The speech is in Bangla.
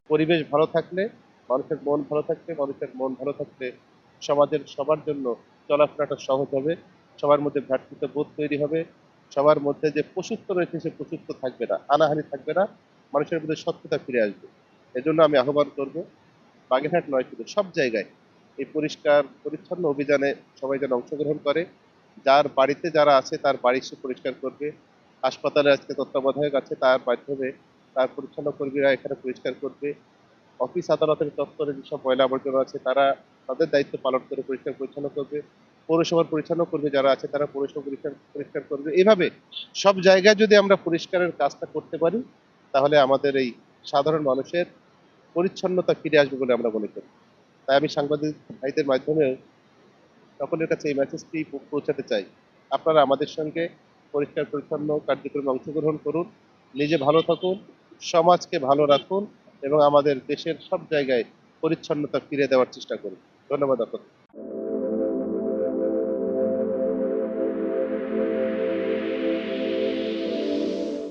পরিবেশ ভালো থাকলে মানুষের মন ভালো থাকলে, মানুষের মন ভালো থাকলে সমাজের সবার জন্য চলাফেরাটা সহজ হবে, সবার মধ্যে ভ্রাতৃত্ববোধ তৈরি হবে, সবার মধ্যে যে পশুত্ব রয়েছে সে পশুত্ব থাকবে না, হানাহানি থাকবে না, মানুষের মধ্যে সত্যতা ফিরে আসবে। এজন্য আমি আহ্বান করব, বাগেরহাট নয় শুধু সব জায়গায় এই পরিষ্কার পরিচ্ছন্ন অভিযানে সবাই যেন অংশগ্রহণ করে। যার বাড়িতে যারা আছে তার বাড়ি সে পরিষ্কার করবে, হাসপাতালে আজকে তত্ত্বাবধায়ক আছে তার মাধ্যমে তার পরিচ্ছন্ন কর্মীরা এখানে পরিষ্কার করবে, অফিস আদালতের চত্বরে যেসব ময়লা আবর্জনা আছে তারা তাদের দায়িত্ব পালন করে পরিষ্কার পরিচ্ছন্ন করবে, পৌরসভার পরিচ্ছন্ন কর্মী যারা আছে তারা পৌরসভা পরিষ্কার পরিষ্কার করবে। এভাবে সব জায়গায় যদি আমরা পরিষ্কারের কাজটা করতে পারি তাহলে আমাদের এই সাধারণ মানুষের পরিচ্ছন্নতা ফিরে আসবে বলে আমরা মনে করি। তাই আমি সাংবাদিক ভাইদের মাধ্যমেও সকলের কাছে এই মেসেজটি পৌঁছাতে চাই, আপনারা আমাদের সঙ্গে পরিষ্কার পরিচ্ছন্ন কার্যক্রমে অংশগ্রহণ করুন, নিজে ভালো থাকুন, সমাজকে ভালো রাখুন এবং আমাদের দেশের সব জায়গায় পরিচ্ছন্নতা ফিরে দেওয়ার চেষ্টা করুন। ধন্যবাদ আপনাদের।